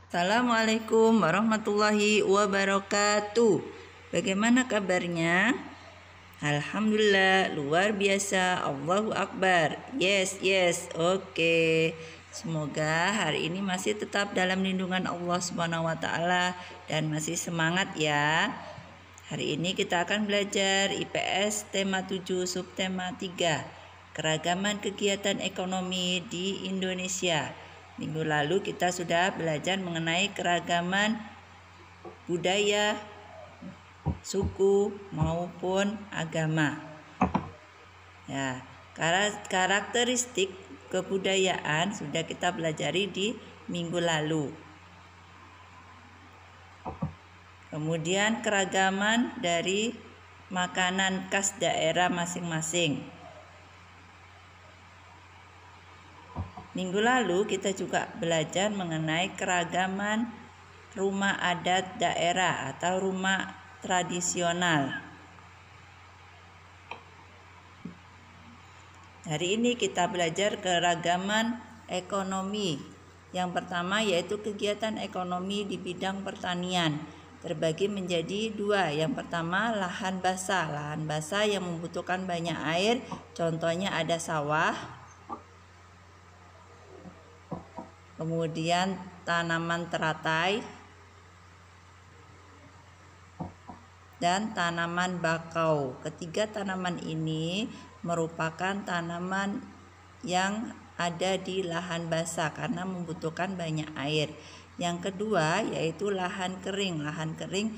Assalamualaikum warahmatullahi wabarakatuh. Bagaimana kabarnya? Alhamdulillah, luar biasa. Allahu Akbar. Yes. Oke. Semoga hari ini masih tetap dalam lindungan Allah Subhanahu wa taala dan masih semangat ya. Hari ini kita akan belajar IPS tema 7 subtema 3, keragaman kegiatan ekonomi di Indonesia. Minggu lalu kita sudah belajar mengenai keragaman budaya, suku maupun agama. Ya, karakteristik kebudayaan sudah kita pelajari di minggu lalu. Kemudian keragaman dari makanan khas daerah masing-masing. Minggu lalu kita juga belajar mengenai keragaman rumah adat daerah atau rumah tradisional. Hari ini kita belajar keragaman ekonomi. Yang pertama yaitu kegiatan ekonomi di bidang pertanian. Terbagi menjadi dua. Yang pertama lahan basah. Lahan basah yang membutuhkan banyak air. Contohnya ada sawah. Kemudian tanaman teratai dan tanaman bakau. Ketiga tanaman ini merupakan tanaman yang ada di lahan basah karena membutuhkan banyak air. Yang kedua yaitu lahan kering. Lahan kering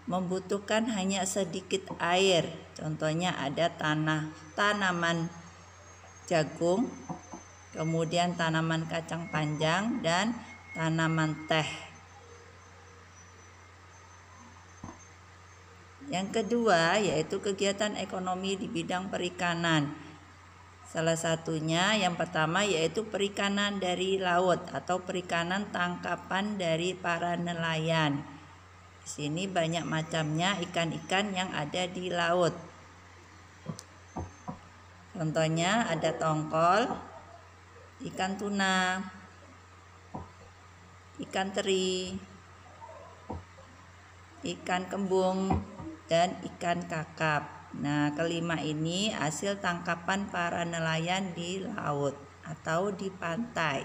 membutuhkan hanya sedikit air. Contohnya ada tanaman jagung, kemudian tanaman kacang panjang dan tanaman teh. Yang kedua yaitu kegiatan ekonomi di bidang perikanan. Salah satunya yang pertama yaitu perikanan dari laut atau perikanan tangkapan dari para nelayan. Di sini banyak macamnya ikan-ikan yang ada di laut. Contohnya ada tongkol, ikan tuna, ikan teri, ikan kembung, dan ikan kakap. Nah, kelima ini hasil tangkapan para nelayan di laut atau di pantai.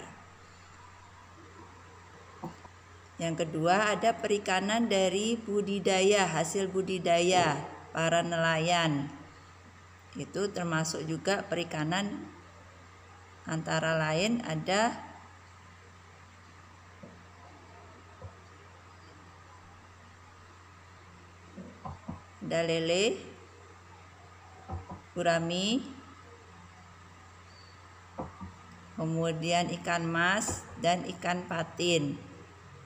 Yang kedua ada perikanan dari budidaya, hasil budidaya para nelayan. Itu termasuk juga perikanan antara lain ada lele, gurami, kemudian ikan mas dan ikan patin.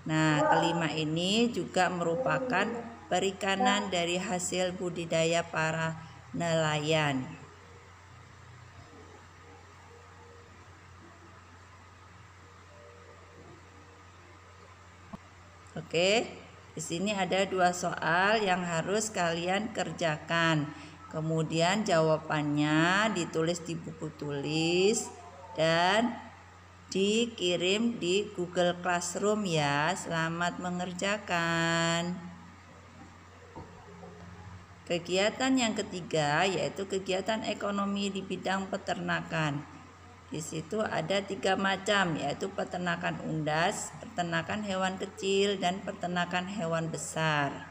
Nah, kelima ini juga merupakan perikanan dari hasil budidaya para nelayan. Oke, di sini ada dua soal yang harus kalian kerjakan. Kemudian jawabannya ditulis di buku tulis dan dikirim di Google Classroom ya. Selamat mengerjakan. Kegiatan yang ketiga yaitu kegiatan ekonomi di bidang peternakan. Di situ ada 3 macam yaitu peternakan unggas, peternakan hewan kecil, dan peternakan hewan besar.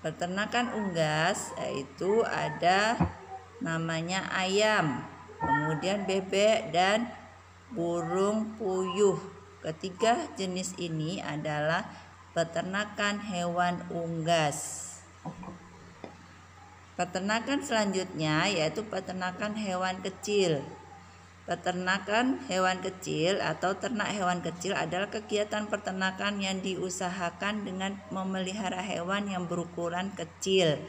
Peternakan unggas yaitu ada namanya ayam, kemudian bebek dan burung puyuh. Ketiga jenis ini adalah peternakan hewan unggas. Peternakan selanjutnya yaitu peternakan hewan kecil. Peternakan hewan kecil atau ternak hewan kecil adalah kegiatan peternakan yang diusahakan dengan memelihara hewan yang berukuran kecil.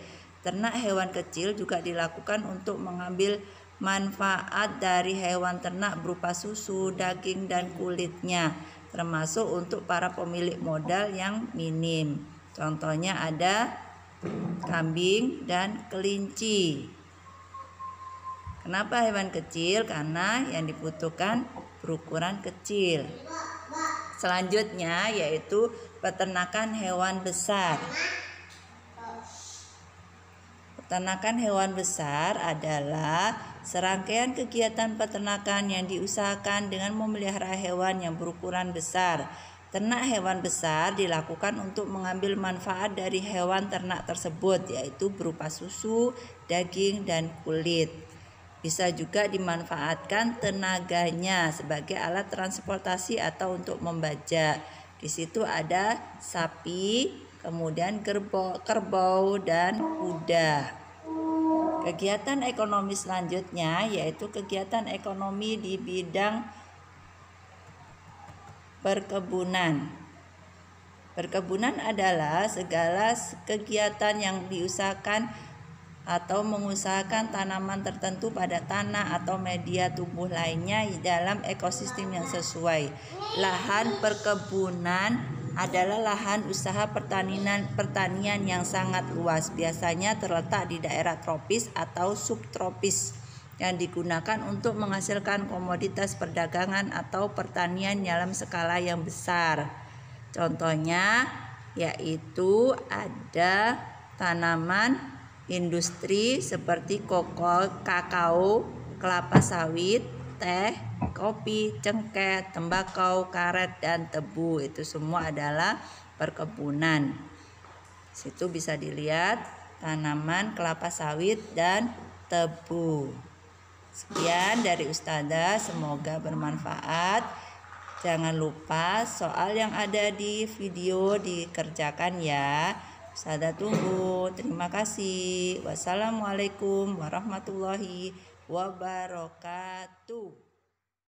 Ternak hewan kecil juga dilakukan untuk mengambil manfaat dari hewan ternak berupa susu, daging, dan kulitnya, termasuk untuk para pemilik modal yang minim. Contohnya ada kambing dan kelinci. Kenapa hewan kecil? Karena yang dibutuhkan berukuran kecil. Selanjutnya yaitu peternakan hewan besar. Peternakan hewan besar adalah serangkaian kegiatan peternakan yang diusahakan dengan memelihara hewan yang berukuran besar. Ternak hewan besar dilakukan untuk mengambil manfaat dari hewan ternak tersebut, yaitu berupa susu, daging, dan kulit. Bisa juga dimanfaatkan tenaganya sebagai alat transportasi atau untuk membajak. Di situ ada sapi, kemudian kerbau, dan kuda. Kegiatan ekonomi selanjutnya yaitu kegiatan ekonomi di bidang perkebunan. Perkebunan adalah segala kegiatan yang diusahakan atau mengusahakan tanaman tertentu pada tanah atau media tumbuh lainnya dalam ekosistem yang sesuai. Lahan perkebunan adalah lahan usaha pertanian yang sangat luas, biasanya terletak di daerah tropis atau subtropis yang digunakan untuk menghasilkan komoditas perdagangan atau pertanian dalam skala yang besar. Contohnya yaitu ada tanaman industri seperti kakao, kelapa sawit, teh, kopi, cengkeh, tembakau, karet, dan tebu. Itu semua adalah perkebunan. Situ bisa dilihat tanaman kelapa sawit dan tebu. Sekian dari Ustazah, semoga bermanfaat. Jangan lupa soal yang ada di video dikerjakan ya. Ustazah tunggu. Terima kasih. Wassalamualaikum warahmatullahi wabarakatuh.